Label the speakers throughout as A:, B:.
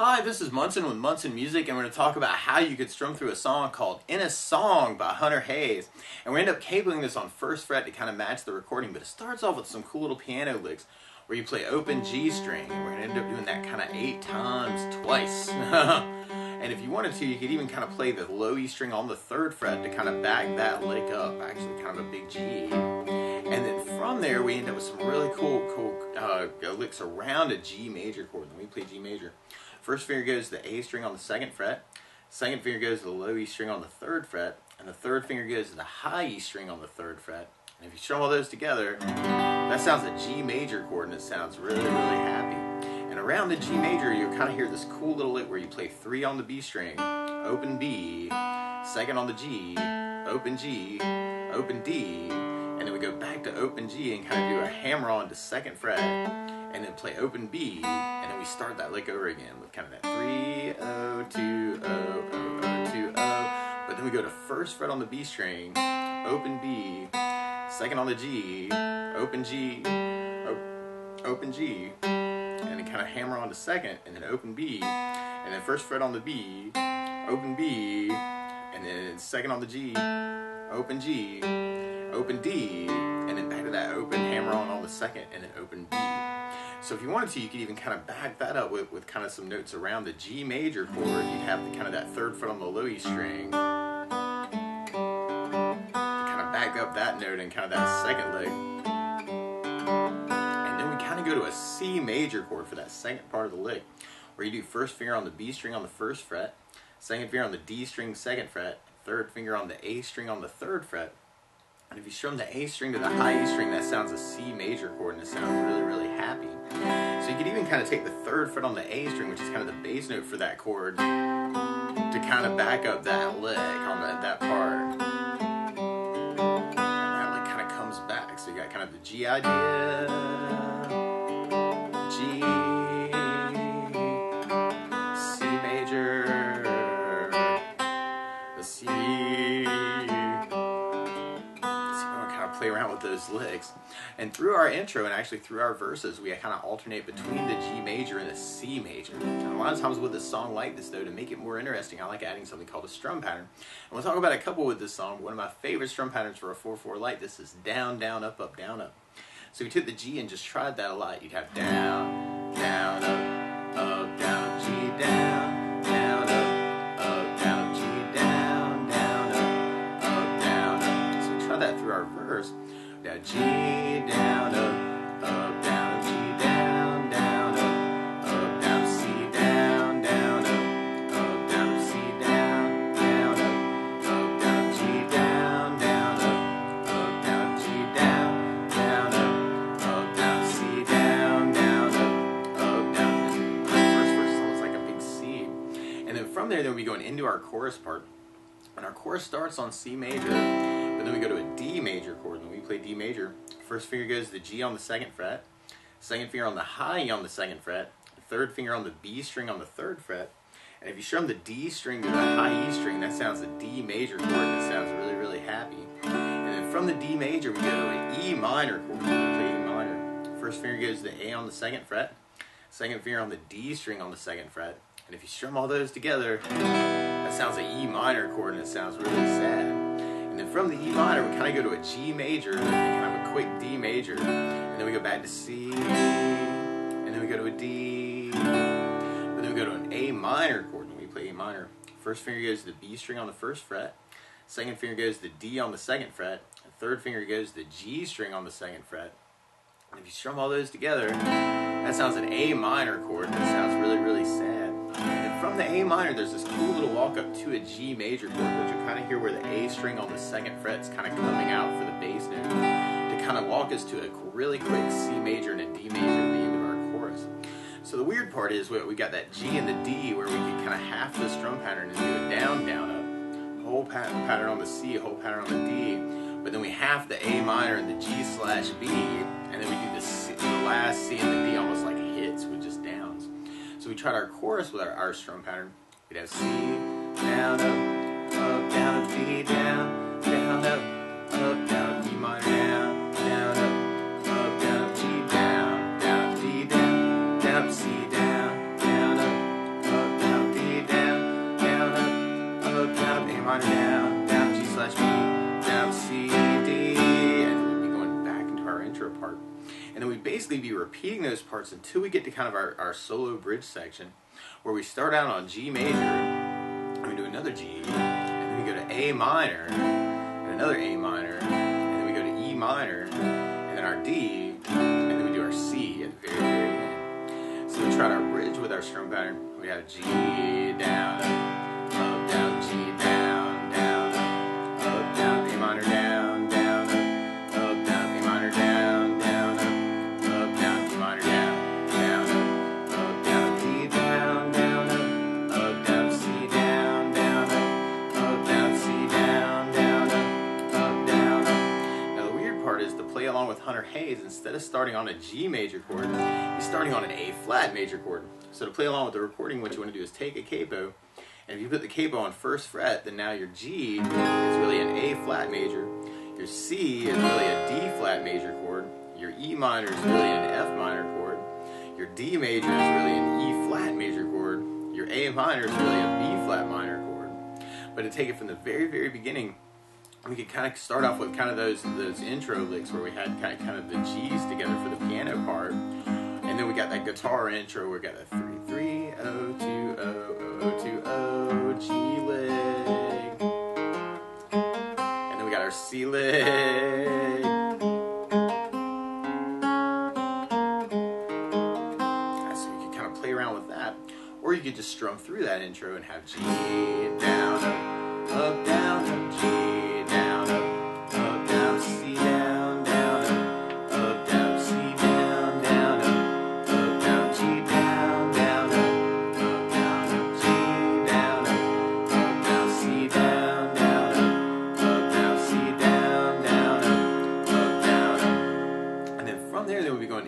A: Hi, this is Munson with Munson Music, and we're going to talk about how you could strum through a song called In a Song by Hunter Hayes. And we end up cabling this on first fret to kind of match the recording, but it starts off with some cool little piano licks where you play open G string, and we're going to end up doing that kind of 8 times twice. And if you wanted to, you could even kind of play the low E string on the 3rd fret to kind of back that lick up, actually kind of a big G. And then from there, we end up with some really cool licks around a G major chord. Then we play G major. First finger goes to the A string on the 2nd fret, 2nd finger goes to the low E string on the 3rd fret, and the 3rd finger goes to the high E string on the 3rd fret. And if you strum all those together, that sounds a G major chord, and it sounds really, really happy. And around the G major, you'll kind of hear this cool little lick where you play 3 on the B string, open B, 2nd on the G, open G, open D, and then we go back to open G and kind of do a hammer on to 2nd fret, and then play open B, and then we start that lick over again with kind of that 3, O, 2, O, O, O, 2, O. But then we go to 1st fret on the B string, open B, 2nd on the G, open G, open G, and then kind of hammer on to 2nd, and then open B, and then 1st fret on the B, open B, and then 2nd on the G, open G, open D, and then back to that open hammer on the 2nd, and then open B. So if you wanted to, you could even kind of back that up with kind of some notes around the G major chord. You'd have the kind of that 3rd fret on the low E string to kind of back up that note and kind of that 2nd lick. And then we kind of go to a C major chord for that 2nd part of the lick, where you do 1st finger on the B string on the 1st fret, 2nd finger on the D string 2nd fret, 3rd finger on the A string on the 3rd fret. And if you strum the A string to the high E string, that sounds a C major chord, and it sounds really, really happy. So you could even kind of take the 3rd fret on the A string, which is kind of the bass note for that chord, to kind of back up that lick on that part. And that lick kind of comes back. So you got kind of the G idea, G, C major, the C. Play around with those licks, and through our intro and actually through our verses, we kind of alternate between the G major and the C major. And a lot of times with a song like this, though, to make it more interesting, I like adding something called a strum pattern. And we'll talk about a couple with this song. One of my favorite strum patterns for a 4/4 like this is down, down, up, up, down, up. So we took the G and just tried that a lot. You'd have down, down, up, down, G, down, down, up, down, G, down, down, up, down, up. So we try that through our verse. Down, G, down, up, down, G, down, down, up, down, C, down, down, up, down, C, down, down, up, down, G, down, down, up, down, G, down, down, up, down, C, down, down, up, down. The first verse is almost like a big C. And then from there, then we go into our chorus part. And our chorus starts on C major, but then we go to a D major chord. When we play D major, 1st finger goes to the G on the 2nd fret, 2nd finger on the high E on the 2nd fret, 3rd finger on the B string on the 3rd fret. And if you strum the D string to the high E string, that sounds a D major chord, and it sounds really, really happy. And then from the D major, we go to an E minor chord. We play E minor. 1st finger goes to the A on the 2nd fret, 2nd finger on the D string on the 2nd fret. And if you strum all those together, that sounds an E minor chord, and it sounds really sad. And then from the E minor, we kind of go to a G major, and then kind of a quick D major, and then we go back to C, and then we go to a D, but then we go to an A minor chord, and we play A minor. 1st finger goes to the B string on the 1st fret, 2nd finger goes to the D on the 2nd fret, 3rd finger goes to the G string on the 2nd fret. And if you strum all those together, that sounds an A minor chord, and it sounds really, really sad. And from the A minor, there's this cool little walk up to a G major chord, but you'll kind of hear where the A string on the 2nd fret is kind of coming out for the bass note to kind of walk us to a really quick C major and a D major at the end of our chorus. So the weird part is we got that G and the D where we can kind of half the strum pattern and do a down, down, up, whole pattern on the C, whole pattern on the D, but then we half the A minor and the G/B, and then we do the last C and the D almost like hits with just downs. So we tried our chorus with our strum pattern. We'd have C, down, up, down, D, down, down, up, down, D minor, down, down, up, down, G, down, down, D, down, down, C, down, down, up, basically be repeating those parts until we get to kind of our solo bridge section, where we start out on G major, and we do another G, and then we go to A minor, and another A minor, and then we go to E minor, and then our D, and then we do our C at the very, very end. So we tried our bridge with our strum pattern. We have G, down, up, down, G, down, down, up, down, A minor, down, down, up, down, A minor, down, down, up, down, E minor, down, down, up, down, D, down, down, up, down, C, down, down, up, down, C, down, down, up, down. Now the weird part is to play along with Hunter Hayes, instead of starting on a G major chord, he's starting on an A flat major chord. So to play along with the recording, what you want to do is take a capo, and if you put the capo on first fret, then now your G is really an A flat major, your C is really a D flat major chord, your E minor is really an F minor chord, your D major is really an E flat major chord, your A minor is really a B flat minor chord. But to take it from the very, very beginning, we could kind of start off with kind of those intro licks where we had kind of the G's together for the piano part. And then we got that guitar intro. We got the 3 3 0 2 0 0 2 0 G lick, and then we got our C lick. So you can kind of play around with that, or you could just strum through that intro and have G down up down up G down up down C down down up down C down down up.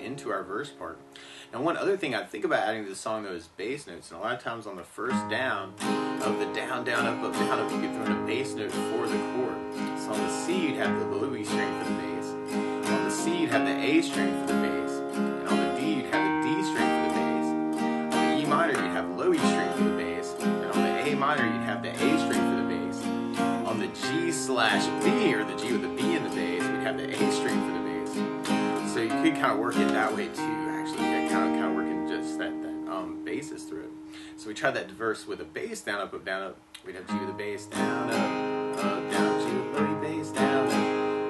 A: Into our verse part. Now one other thing I think about adding to the song though is bass notes, and a lot of times on the first down of the down, down, up, down, up, you could throw in a bass note for the chord. So on the C you'd have the low E string for the bass, on the C you'd have the A string for the bass, and on the D you'd have the D string for the bass, on the E minor you'd have low E string for the bass, and on the A minor you'd have the A string for the bass, on the G/B, or the G with the B in the bass, we'd have the A string for the bass. So you could kind of work it that way too, actually. You kind of working just that basis through it. So we tried that verse with a bass down, up, down, up. We'd have G with a bass down, up, down, G with low E bass down,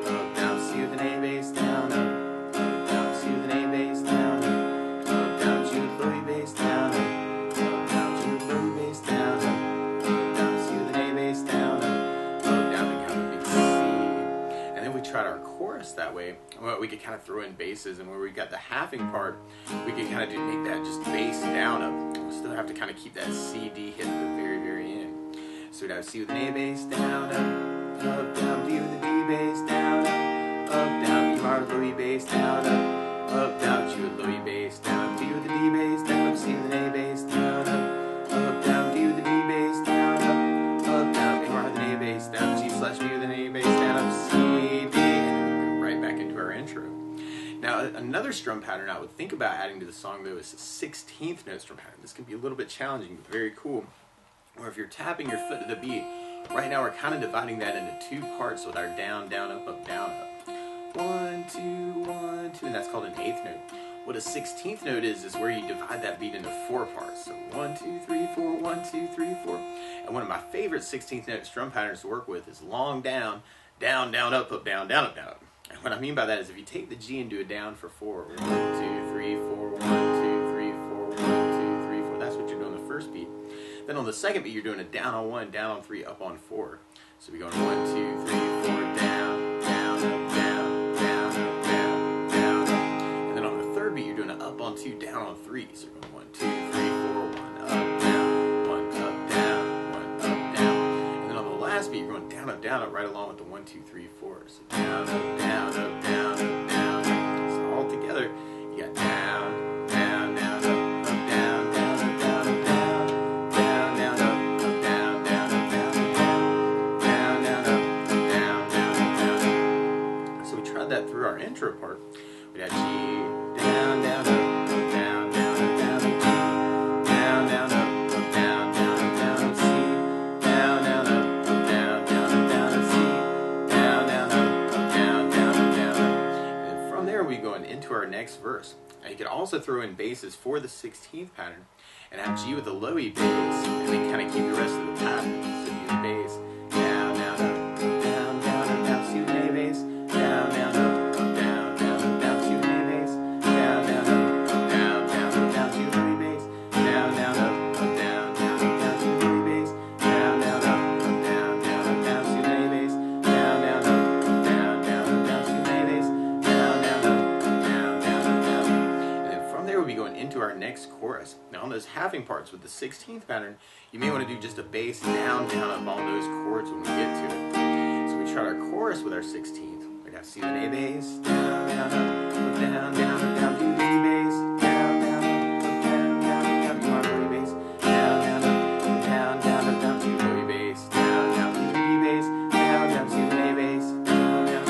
A: up, down, C with an A bass down, up, down, C with an A bass down, up, down, G with low E bass down, up, down, G with low E bass down, down, C with an A bass down, down, to kind of big C. And then we tried our chorus that way. Well, we could kind of throw in basses, and where we got the halving part, we could kind of make that just bass down up. We'll still have to kind of keep that C, D hit at the very, very end. So we'd have C with an A bass down, up, down, D with a D bass down, up, down, E minor low E bass down, up, down, G with low E bass down, D with a D bass down, up, C with an A bass down, up, down, D with a D bass down, up, down, A minor with an A bass down, G/B with an A bass down, up, C, D. Back into our intro. Now another strum pattern I would think about adding to the song though is the 16th note strum pattern. This can be a little bit challenging but very cool. Or if you're tapping your foot to the beat, right now we're kind of dividing that into two parts with our down, down, up, down, up. 1, 2, 1, 2, and that's called an eighth note. What a 16th note is where you divide that beat into four parts. So 1, 2, 3, 4, 1, 2, 3, 4. And one of my favorite 16th note strum patterns to work with is long down, down, down, up, down, down, up, down, up. And what I mean by that is if you take the G and do a down for 4, 1, 2, 3, 4, 1, 2, 3, 4, 1, 2, 3, 4, that's what you're doing the first beat. Then on the second beat, you're doing a down on 1, down on 3, up on 4. So we're going 1, 2, 3, 4, down, down, up, down, down, up, down, down, up. And then on the third beat, you're doing an up on 2, down on 3. So we're going 1, 2, 3, 4, 1, up, down, 1, up, down, 1, up, down. And then on the last beat, you're going down, up, right along with the 1, 2, 3, 4. So down, up, down, up, down, up, down. So all together, you got down, down, down, up, down, down, up, down, up, down, down, down, up, down, down, up, down, down, down, up, down, down, up, down. So we tried that through our intro part. We got G, down, down, up, down, down, up, down, up, G, down, down, up, down, down, up, down, up, C, down, down, up, down, down, up, down, up, C, down, down, up, down, down, up, down, up, also throw in basses for the 16th pattern and have G with a low E bass, and then kind of keep the rest of the pattern. So use the bass, down, down, up, down, down, up, down, C with an A bass, down, down, up, down, down, up, down, C with an A bass, down, down, up, down, down, up, down, C with an A bass, down, down, up, down, down, up, down, C with an A bass, down, down, up, down, down, up, down, C with an A bass, down, down, up, down, down, up, down, C with an A bass, down, down, up, down, down, up, down. And then from there we'll be going into our next chorus. Now on those halving parts with the 16th pattern, you may want to do just a bass down, down, up on those chords when we get to it. So we try our chorus with our 16th. We got C with an A bass, down, down, up, down, down, up, down, D with an E bass, down, down, up, down, down, up, down, D with an E bass, down, down, up, down, down, up, down, D with an E bass, down, down, D with an E bass, down, down, C with an A bass, down, down, up,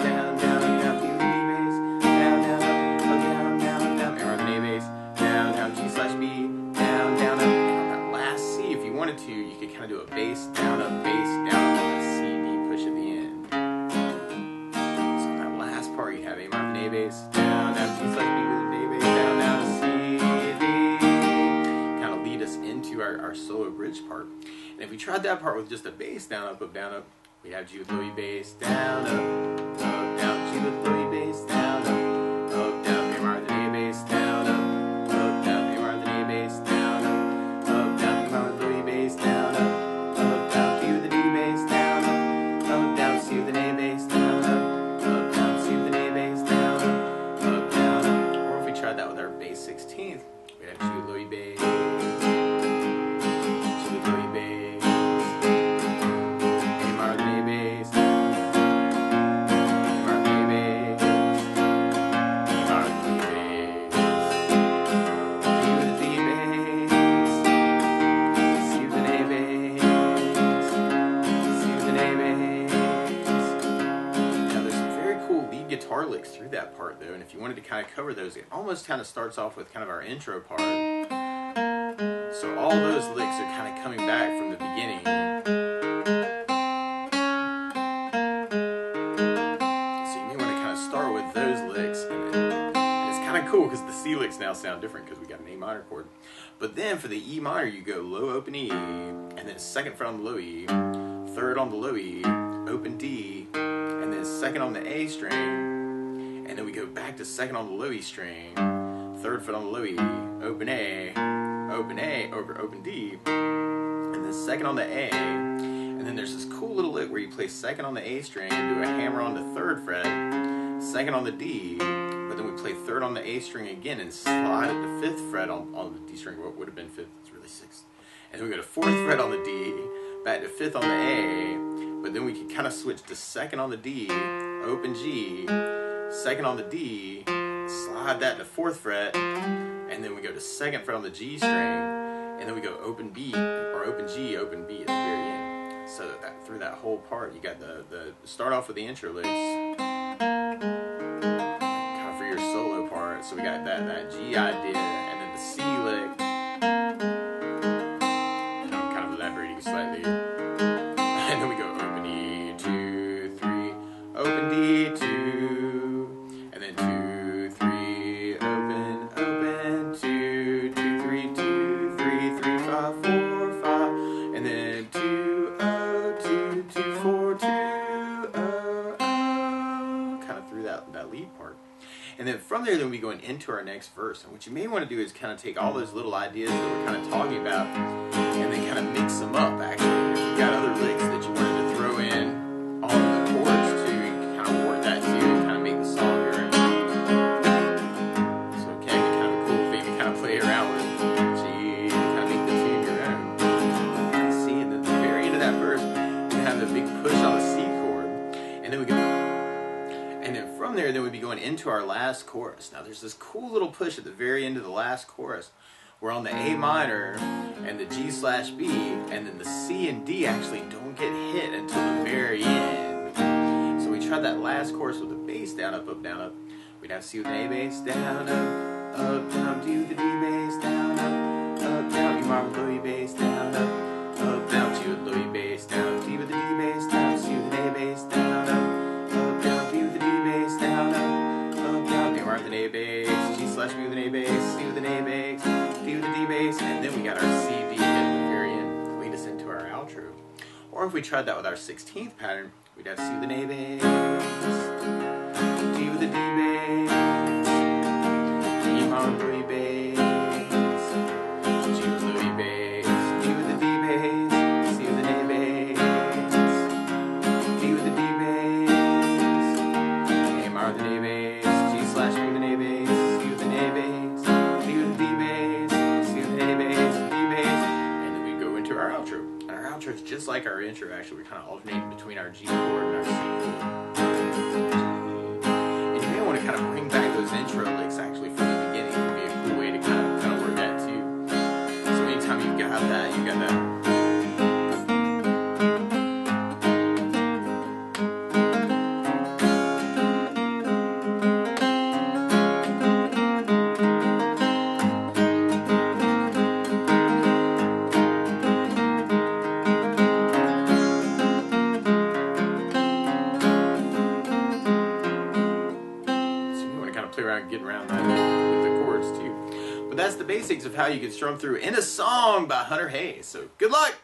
A: down, down, up, down, D with an E bass, down, down, up, down, down, up, down, A with an A bass, down, down, G slash B, down, down, up. If you wanted to, you could kind of do a bass down, up, on that C, D push at the end. So on that last part, you have A minor with an A bass, down, down, G slash B with an A bass, down, down, C, D. Kind of lead us into our solo bridge part. And if we tried that part with just a bass down, up, we'd have G with low E bass, down, up, down, G with low E bass, down, up, down, A minor with an A bass, down, up, down, A minor with an A bass, down, up, down, A minor with low E bass, down, up, down, D with an E bass, down, up, down, C with an A bass, down, up, down, C with an A bass, down, down. Or if we tried that with our bass 16th, we'd have G with low E bass, G with low E bass, A minor with an A bass, A minor with an A bass, A minor with an E bass, D with a D bass, C with an A bass, C with an A bass. Now there's some very cool lead guitar licks through that part though, and if you wanted to kind of cover those, it almost kind of starts off with kind of our intro part. So all those licks are kind of coming back from the beginning. So you may want to kind of start with those licks, and it's kind of cool because the C licks now sound different because we got an A minor chord. But then for the E minor, you go low, open E, and then second fret on the low E, third on the low E, open D, and then second on the A string, and then we go back to second on the low E string, third fret on the low E, open A, over open D, and then second on the A, and then there's this cool little lick where you play second on the A string and do a hammer on the third fret, second on the D, but then we play third on the A string again and slide at the fifth fret on the D string. What would have been fifth? It's really sixth. And then we go to fourth fret on the D, back to fifth on the A, but then we can kind of switch to second on the D, open G, second on the D, slide that to fourth fret, and then we go to second fret on the G string, and then we go open B, or open G, open B at the very end. So that through that whole part, you got the start off with the intro licks, kind of for your solo part. So we got that G idea, and then the C lick, and I'm kind of elaborating slightly, and then we go open E, 2, 3, open D, 2, and then 2, 3, open, 2, 2, 3, 2, 3, 3, 5, 4, 5, and then 2, 2, 2, 4, 2, kind of through that lead part. And then from there, then we going into our next verse. And what you may want to do is kind of take all those little ideas that we're kind of talking about and then kind of mix them up, actually. If you've got other licks that you wanted to throw in on the chords too, you can kind of word that too and kind of make the song your own. So it can be kind of a cool thing to kind of play around with. G, kind of make the tune your own. And see, and at the very end of that verse, we have the big push on the C chord. And then we go. And then from there, then we'd be going into our last chorus. Now there's this cool little push at the very end of the last chorus. We're on the A minor and the G slash B, and then the C and D actually don't get hit until the very end. So we tried that last chorus with the bass down, up, down, up. We'd have C with an A bass, down, up, down, D with the D bass, down, down, E minor with low E bass, down, down, G with low E bass, down, D with the D bass, down, C with an A bass, down, down, D with the D bass, down, down, A minor with an A bass, G slash B with an A bass, the D bass, and then we got our C, D hit at the very end to lead us into our outro. Or if we tried that with our 16th pattern, we'd have C with an A bass, D with a D bass, E minor 3 bass, G with a E bass, D with a D bass, C with an A bass, D with a D bass, A minor with an A bass, G slash B with an A bass, C with an A bass, D with a D bass, C with an A bass, D bass, and then we go into our outro. And our outro is just like our intro, actually. We're kind of alternating between our G chord and our C chord. And you may want to kind of bring back those intro licks actually from the beginning. It would be a cool way to kind of work that too. So anytime you've got that, you've got that. Play around, get around that with the chords too. But that's the basics of how you can strum through in a song by Hunter Hayes. So good luck!